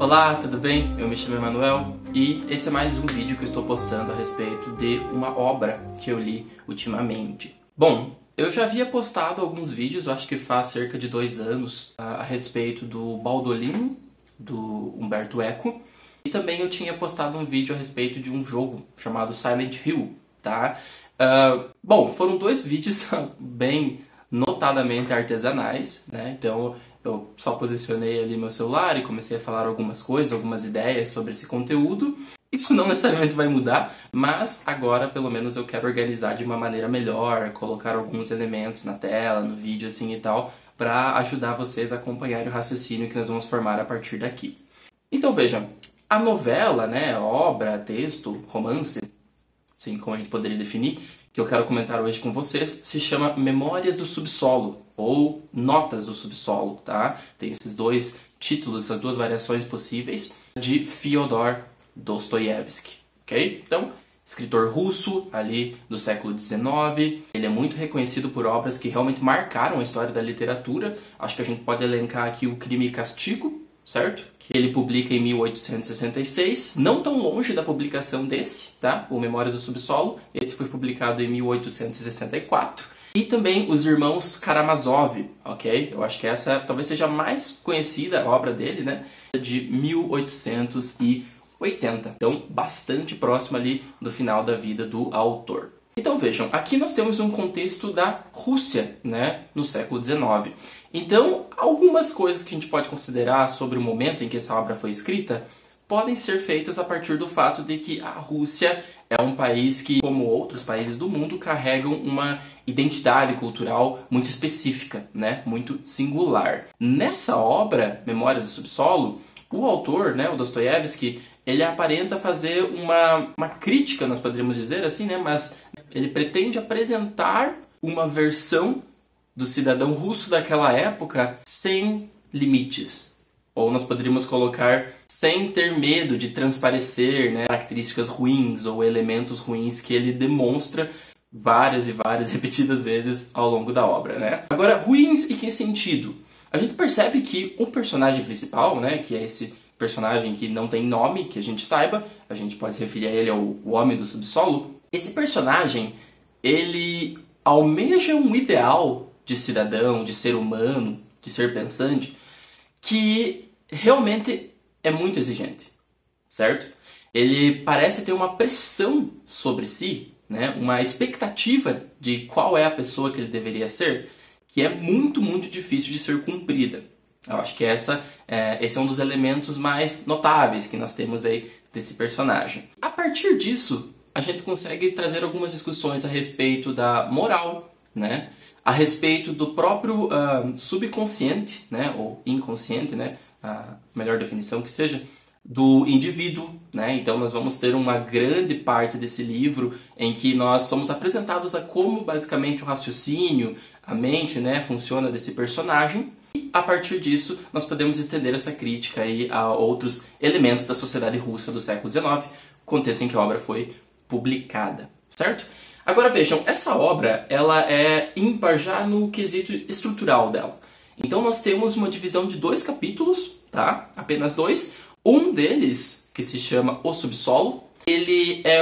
Olá, tudo bem? Eu me chamo Emanuel e esse é mais um vídeo que eu estou postando a respeito de uma obra que eu li ultimamente. Bom, eu já havia postado alguns vídeos, eu acho que faz cerca de 2 anos, a respeito do Baldolino, do Umberto Eco, e também eu tinha postado um vídeo a respeito de um jogo chamado Silent Hill, tá? Bom, foram 2 vídeos bem notadamente artesanais, né? Então eu só posicionei ali meu celular e comecei a falar algumas coisas, algumas ideias sobre esse conteúdo. Isso não necessariamente vai mudar, mas agora pelo menos eu quero organizar de uma maneira melhor, colocar alguns elementos na tela, no vídeo assim e tal, para ajudar vocês a acompanhar o raciocínio que nós vamos formar a partir daqui. Então vejam, a novela, né, obra, texto, romance, assim como a gente poderia definir, que eu quero comentar hoje com vocês, se chama Memórias do Subsolo, ou Notas do Subsolo, tá? Tem esses 2 títulos, essas 2 variações possíveis, de Fyodor Dostoiévski, ok? Então, escritor russo, ali do século XIX, ele é muito reconhecido por obras que realmente marcaram a história da literatura. Acho que a gente pode elencar aqui o Crime e Castigo, certo? Que ele publica em 1866, não tão longe da publicação desse, tá? O Memórias do Subsolo, esse foi publicado em 1864. E também Os Irmãos Karamazov, ok? Eu acho que essa talvez seja a mais conhecida obra dele, né? De 1880. Então, bastante próximo ali do final da vida do autor. Então vejam, aqui nós temos um contexto da Rússia, né, no século XIX. Então, algumas coisas que a gente pode considerar sobre o momento em que essa obra foi escrita podem ser feitas a partir do fato de que a Rússia é um país que, como outros países do mundo, carregam uma identidade cultural muito específica, né, muito singular. Nessa obra, Memórias do Subsolo, o autor, né, o Dostoiévski, ele aparenta fazer uma crítica, nós poderíamos dizer assim, né, mas ele pretende apresentar uma versão do cidadão russo daquela época sem limites. Ou nós poderíamos colocar sem ter medo de transparecer, né, características ruins ou elementos ruins que ele demonstra várias e várias repetidas vezes ao longo da obra, né? Agora, ruins em que sentido? A gente percebe que o personagem principal, né, que é esse personagem que não tem nome, que a gente saiba, a gente pode se referir a ele ao Homem do Subsolo. Esse personagem, ele almeja um ideal de cidadão, de ser humano, de ser pensante, que realmente é muito exigente, certo? Ele parece ter uma pressão sobre si, né? Uma expectativa de qual é a pessoa que ele deveria ser, que é muito, muito difícil de ser cumprida. Eu acho que esse é um dos elementos mais notáveis que nós temos aí desse personagem. A partir disso, a gente consegue trazer algumas discussões a respeito da moral, né? A respeito do próprio subconsciente, né? Ou inconsciente, né? A melhor definição que seja, do indivíduo, né? Então nós vamos ter uma grande parte desse livro em que nós somos apresentados a como basicamente o raciocínio, a mente, né, funciona desse personagem. E a partir disso nós podemos estender essa crítica aí a outros elementos da sociedade russa do século XIX, contexto em que a obra foi publicada, certo? Agora vejam, essa obra ela é ímpar já no quesito estrutural dela. Então nós temos uma divisão de 2 capítulos, tá? Apenas 2. Um deles, que se chama O Subsolo, ele é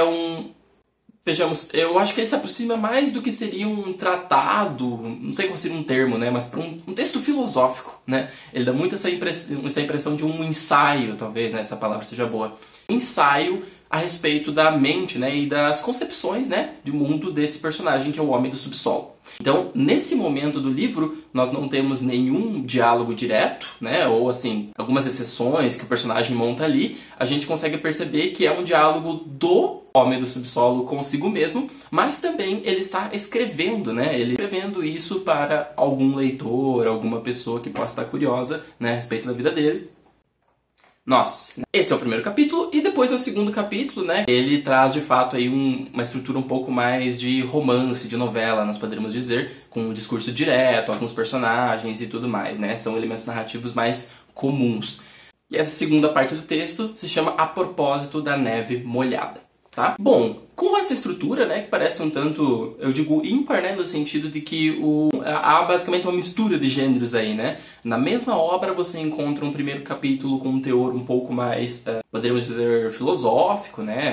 vejamos, eu acho que ele se aproxima mais do que seria um tratado, não sei qual seria um termo, né? Mas para um texto filosófico, né? Ele dá muito essa impressão de um ensaio, talvez, né? Essa palavra seja boa. Ensaio a respeito da mente, né, e das concepções, né, de mundo desse personagem que é o Homem do Subsolo. Então, nesse momento do livro, nós não temos nenhum diálogo direto, né, ou assim, algumas exceções que o personagem monta ali, a gente consegue perceber que é um diálogo do Homem do Subsolo consigo mesmo, mas também ele está escrevendo, né, ele escrevendo isso para algum leitor, alguma pessoa que possa estar curiosa, né, a respeito da vida dele. Nossa, esse é o primeiro capítulo e depois é o segundo capítulo, né? Ele traz de fato aí uma estrutura um pouco mais de romance, de novela, nós poderíamos dizer, com um discurso direto, alguns personagens e tudo mais, né? São elementos narrativos mais comuns. E essa segunda parte do texto se chama A Propósito da Neve Molhada, tá? tá? Bom, com essa estrutura, né, que parece um tanto, eu digo ímpar, né, no sentido de que há basicamente uma mistura de gêneros aí, né? Na mesma obra você encontra um primeiro capítulo com um teor um pouco mais, poderíamos dizer, filosófico, né?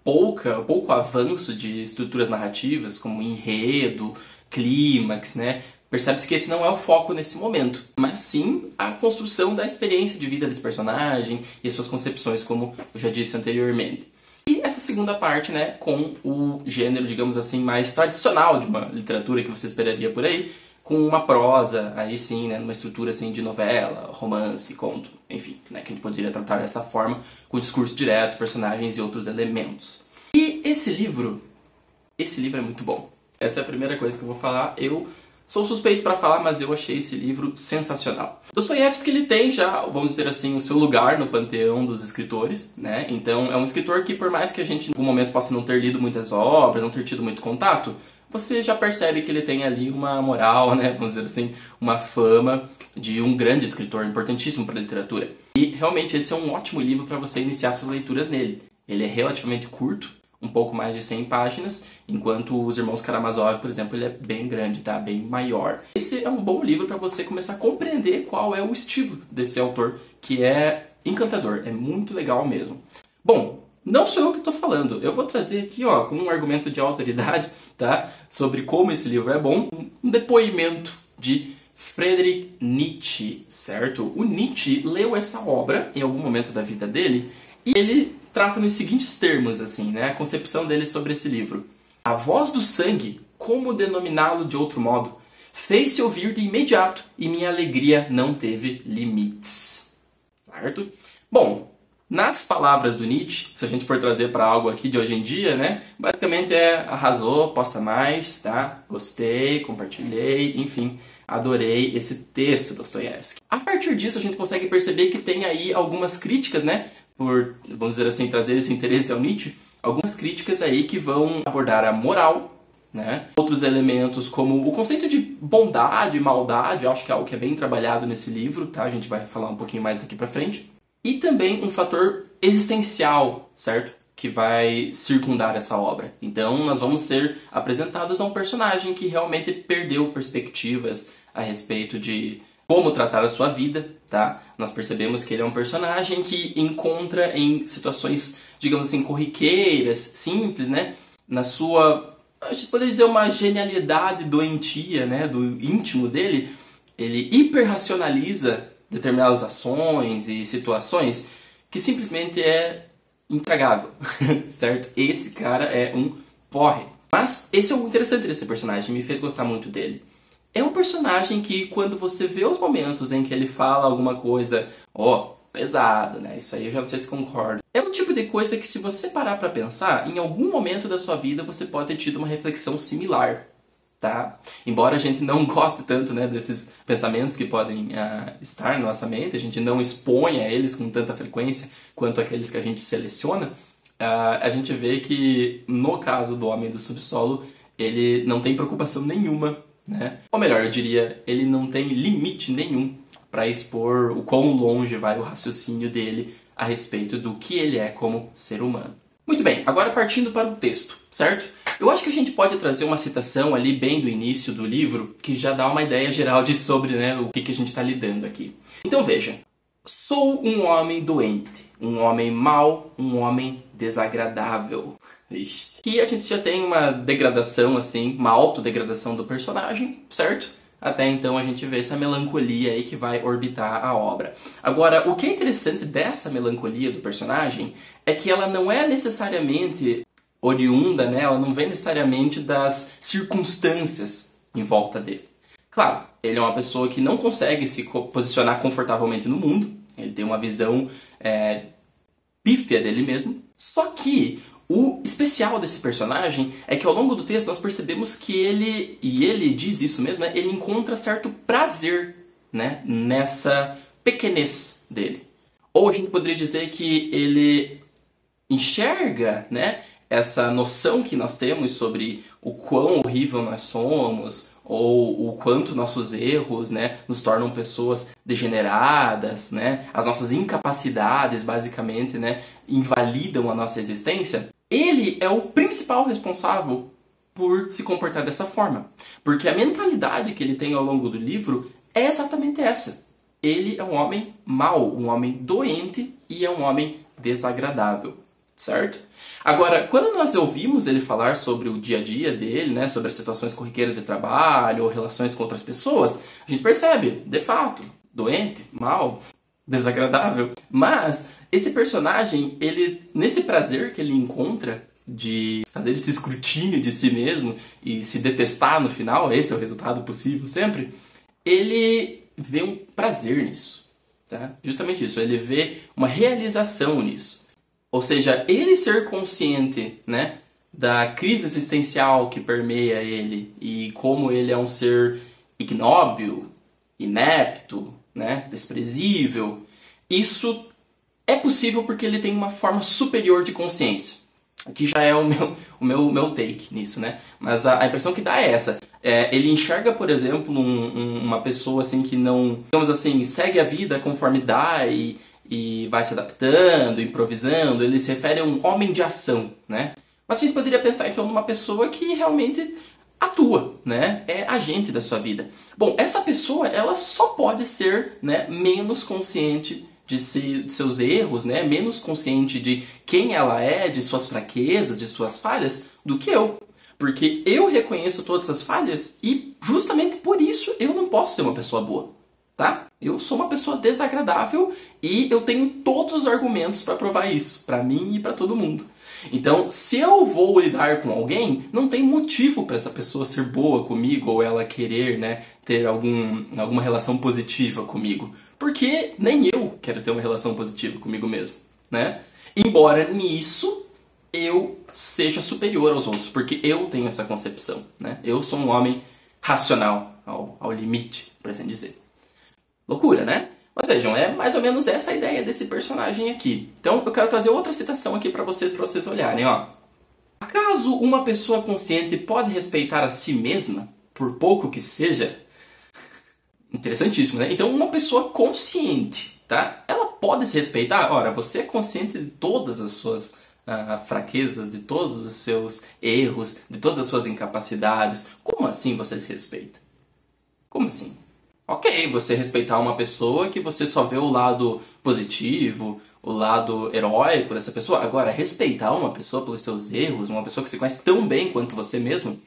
Pouco avanço de estruturas narrativas, como enredo, clímax, né? Percebe-se que esse não é o foco nesse momento, mas sim a construção da experiência de vida desse personagem e suas concepções, como eu já disse anteriormente. E essa segunda parte, né, com o gênero, digamos assim, mais tradicional de uma literatura que você esperaria por aí, com uma prosa, aí sim, né, numa estrutura assim de novela, romance, conto, enfim, né, que a gente poderia tratar dessa forma, com discurso direto, personagens e outros elementos. E esse livro é muito bom. Essa é a primeira coisa que eu vou falar. Eu sou suspeito para falar, mas eu achei esse livro sensacional. Dostoiévski, ele tem já, vamos dizer assim, o seu lugar no panteão dos escritores, né? Então é um escritor que, por mais que a gente em algum momento possa não ter lido muitas obras, não ter tido muito contato, você já percebe que ele tem ali uma moral, né? Vamos dizer assim, uma fama de um grande escritor, importantíssimo para a literatura. E realmente esse é um ótimo livro para você iniciar suas leituras nele. Ele é relativamente curto, um pouco mais de 100 páginas, enquanto Os Irmãos Karamazov, por exemplo, ele é bem grande, tá? Bem maior. Esse é um bom livro para você começar a compreender qual é o estilo desse autor, que é encantador, é muito legal mesmo. Bom, não sou eu que estou falando, eu vou trazer aqui, ó, como um argumento de autoridade, tá? Sobre como esse livro é bom, um depoimento de Friedrich Nietzsche, certo? O Nietzsche leu essa obra em algum momento da vida dele e ele trata nos seguintes termos, assim, né? A concepção dele sobre esse livro. A voz do sangue, como denominá-lo de outro modo, fez-se ouvir de imediato e minha alegria não teve limites. Certo? Bom, nas palavras do Nietzsche, se a gente for trazer para algo aqui de hoje em dia, né? Basicamente é arrasou, posta mais, tá? Gostei, compartilhei, enfim, adorei esse texto do Dostoiévski. A partir disso a gente consegue perceber que tem aí algumas críticas, né? Por, vamos dizer assim, trazer esse interesse ao Nietzsche, algumas críticas aí que vão abordar a moral, né? Outros elementos como o conceito de bondade e maldade, eu acho que é algo que é bem trabalhado nesse livro, tá? A gente vai falar um pouquinho mais daqui pra frente. E também um fator existencial, certo? Que vai circundar essa obra. Então nós vamos ser apresentados a um personagem que realmente perdeu perspectivas a respeito de como tratar a sua vida, tá? Nós percebemos que ele é um personagem que encontra em situações, digamos assim, corriqueiras, simples, né? Na sua, a gente poderia dizer, uma genialidade doentia, né? Do íntimo dele, ele hiperracionaliza determinadas ações e situações que simplesmente é intragável, certo? Esse cara é um porre. Mas esse é o interessante desse personagem, me fez gostar muito dele. É um personagem que, quando você vê os momentos em que ele fala alguma coisa, pesado, né? Isso aí eu já não sei se concordo. É o tipo de coisa que, se você parar pra pensar, em algum momento da sua vida você pode ter tido uma reflexão similar, tá? Embora a gente não goste tanto, né, desses pensamentos que podem estar na nossa mente, a gente não exponha eles com tanta frequência quanto aqueles que a gente seleciona, a gente vê que, no caso do Homem do Subsolo, ele não tem preocupação nenhuma, né? Ou melhor, eu diria, ele não tem limite nenhum para expor o quão longe vai o raciocínio dele a respeito do que ele é como ser humano. Muito bem, agora partindo para o texto, certo? Eu acho que a gente pode trazer uma citação ali bem do início do livro que já dá uma ideia geral de sobre, né, o que a gente está lidando aqui. Então veja, sou um homem doente, um homem mau, um homem desagradável. Ixi. E a gente já tem uma degradação, assim, uma autodegradação do personagem, certo? Até então a gente vê essa melancolia aí que vai orbitar a obra. Agora, o que é interessante dessa melancolia do personagem é que ela não é necessariamente oriunda, né? Ela não vem necessariamente das circunstâncias em volta dele. Claro, ele é uma pessoa que não consegue se posicionar confortavelmente no mundo, ele tem uma visão pífia dele mesmo, só que o especial desse personagem é que ao longo do texto nós percebemos que ele diz isso mesmo, né? Ele encontra certo prazer, né, nessa pequenez dele. Ou a gente poderia dizer que ele enxerga, né, essa noção que nós temos sobre o quão horrível nós somos, ou o quanto nossos erros, né, nos tornam pessoas degeneradas, né, as nossas incapacidades basicamente, né, invalidam a nossa existência. ele é o principal responsável por se comportar dessa forma. Porque a mentalidade que ele tem ao longo do livro é exatamente essa. Ele é um homem mau, um homem doente e é um homem desagradável, certo? Agora, quando nós ouvimos ele falar sobre o dia a dia dele, né, sobre as situações corriqueiras de trabalho ou relações com outras pessoas, a gente percebe, de fato, doente, mau, desagradável. Mas esse personagem, ele, nesse prazer que ele encontra de fazer esse escrutínio de si mesmo e se detestar no final, esse é o resultado possível sempre, ele vê um prazer nisso, tá? Justamente isso, ele vê uma realização nisso. Ou seja, ele ser consciente, né, da crise existencial que permeia ele e como ele é um ser ignóbil, inepto, né, desprezível, isso é possível porque ele tem uma forma superior de consciência. Aqui já é o meu take nisso, né? Mas a impressão que dá é essa. Ele enxerga, por exemplo, uma pessoa assim que não, digamos assim, segue a vida conforme dá e vai se adaptando, improvisando. Ele se refere a um homem de ação, né? Mas a gente poderia pensar então numa pessoa que realmente atua, né? É agente da sua vida. Bom, essa pessoa, ela só pode ser, né, menos consciente de seus erros, né? Menos consciente de quem ela é, de suas fraquezas, de suas falhas, do que eu. Porque eu reconheço todas essas falhas e justamente por isso eu não posso ser uma pessoa boa, tá? Eu sou uma pessoa desagradável e eu tenho todos os argumentos para provar isso, para mim e para todo mundo. Então, se eu vou lidar com alguém, não tem motivo para essa pessoa ser boa comigo ou ela querer, né, ter alguma relação positiva comigo. Porque nem eu quero ter uma relação positiva comigo mesmo, né? Embora nisso eu seja superior aos outros, porque eu tenho essa concepção, né? Eu sou um homem racional, ao limite, por assim dizer. Loucura, né? Mas vejam, é mais ou menos essa a ideia desse personagem aqui. Então eu quero trazer outra citação aqui para vocês olharem, ó. Acaso uma pessoa consciente pode respeitar a si mesma, por pouco que seja? Interessantíssimo, né? Então uma pessoa consciente, tá? Ela pode se respeitar. Ora, você é consciente de todas as suas fraquezas, de todos os seus erros, de todas as suas incapacidades. Como assim você se respeita? Como assim? Ok, você respeitar uma pessoa que você só vê o lado positivo, o lado heróico dessa pessoa. Agora, respeitar uma pessoa pelos seus erros, uma pessoa que você conhece tão bem quanto você mesmo,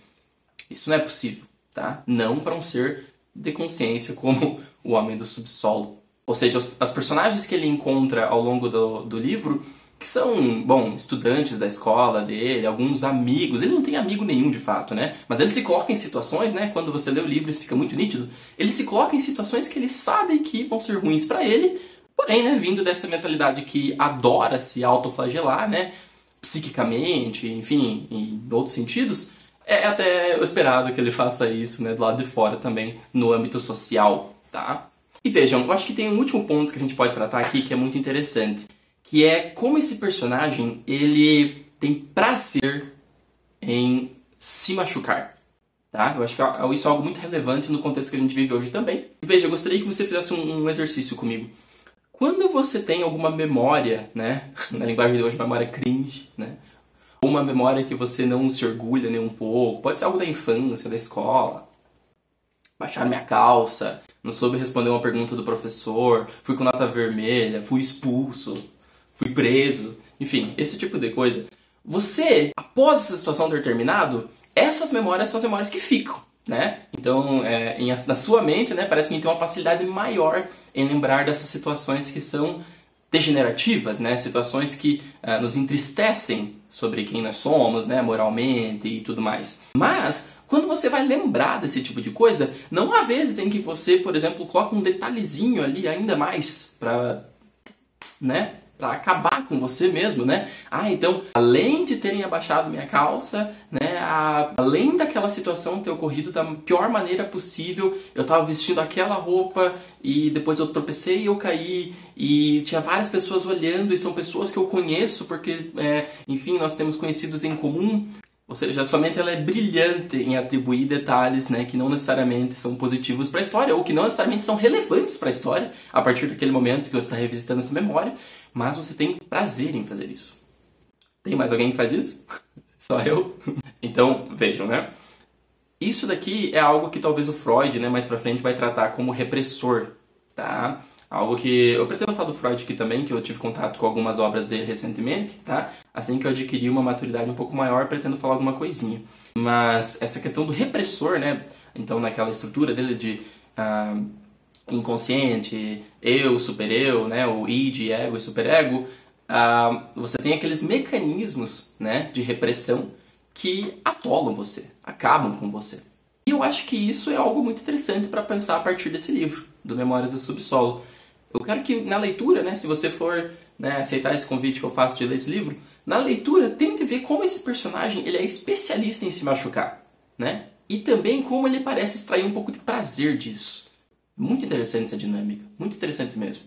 isso não é possível, tá? Não para um ser de consciência como o homem do subsolo. Ou seja, as personagens que ele encontra ao longo do livro, que são, bom, estudantes da escola dele, alguns amigos. Ele não tem amigo nenhum, de fato, né? Mas ele se coloca em situações, né? Quando você lê o livro, isso fica muito nítido. Ele se coloca em situações que ele sabe que vão ser ruins para ele, porém, né, vindo dessa mentalidade que adora se autoflagelar, né? Psiquicamente, enfim, em outros sentidos, é até esperado que ele faça isso, né, do lado de fora também, no âmbito social, tá? E vejam, eu acho que tem um último ponto que a gente pode tratar aqui que é muito interessante, que é como esse personagem, ele tem prazer em se machucar, tá? Eu acho que isso é algo muito relevante no contexto que a gente vive hoje também. E veja, eu gostaria que você fizesse um exercício comigo. Quando você tem alguma memória, né, na linguagem de hoje, memória cringe, né, ou uma memória que você não se orgulha nem um pouco, pode ser algo da infância, da escola, baixaram minha calça, não soube responder uma pergunta do professor, fui com nota vermelha, fui expulso, fui preso, enfim, esse tipo de coisa. Você, após essa situação ter terminado, essas memórias são as memórias que ficam, né? Então, na sua mente, né, parece que a gente tem uma facilidade maior em lembrar dessas situações que são degenerativas, né? Situações que nos entristecem sobre quem nós somos, né, moralmente e tudo mais. Mas, quando você vai lembrar desse tipo de coisa, não há vezes em que você, por exemplo, coloca um detalhezinho ali ainda mais para, né, para acabar com você mesmo, né? Então, além de terem abaixado minha calça, né, além daquela situação ter ocorrido da pior maneira possível, eu estava vestindo aquela roupa e depois eu tropecei e eu caí e tinha várias pessoas olhando e são pessoas que eu conheço porque, enfim, nós temos conhecidos em comum. Ou seja, sua mente ela é brilhante em atribuir detalhes, né, que não necessariamente são positivos para a história ou que não necessariamente são relevantes para a história a partir daquele momento que você está revisitando essa memória, mas você tem prazer em fazer isso. Tem mais alguém que faz isso? Só eu? Então, vejam, né? Isso daqui é algo que talvez o Freud, né, mais pra frente vai tratar como repressor, tá? Algo que eu pretendo falar do Freud aqui também, que eu tive contato com algumas obras dele recentemente, tá? Assim que eu adquiri uma maturidade um pouco maior, pretendo falar alguma coisinha. Mas essa questão do repressor, né? Então, naquela estrutura dele de inconsciente, eu, supereu, né? O id, ego e superego, você tem aqueles mecanismos, né, de repressão que atolam você, acabam com você. E eu acho que isso é algo muito interessante para pensar a partir desse livro, do Memórias do Subsolo. Eu quero que na leitura, né, se você for, né, aceitar esse convite que eu faço de ler esse livro, na leitura tente ver como esse personagem ele é especialista em se machucar, né? E também como ele parece extrair um pouco de prazer disso. Muito interessante essa dinâmica, muito interessante mesmo.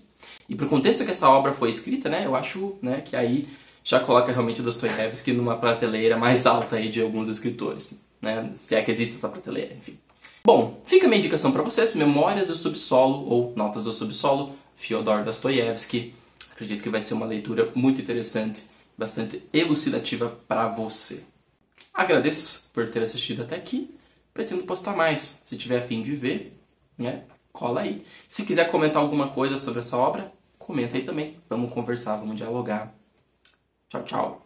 E para o contexto que essa obra foi escrita, né, eu acho, né, que aí já coloca realmente o Dostoiévski numa prateleira mais alta aí de alguns escritores, né? Se é que existe essa prateleira, enfim. Bom, fica a minha indicação para vocês, Memórias do Subsolo ou Notas do Subsolo, Fyodor Dostoiévski. Acredito que vai ser uma leitura muito interessante, bastante elucidativa para você. Agradeço por ter assistido até aqui. Pretendo postar mais. Se tiver a fim de ver, né, cola aí. Se quiser comentar alguma coisa sobre essa obra, comenta aí também. Vamos conversar, vamos dialogar. Tchau, tchau.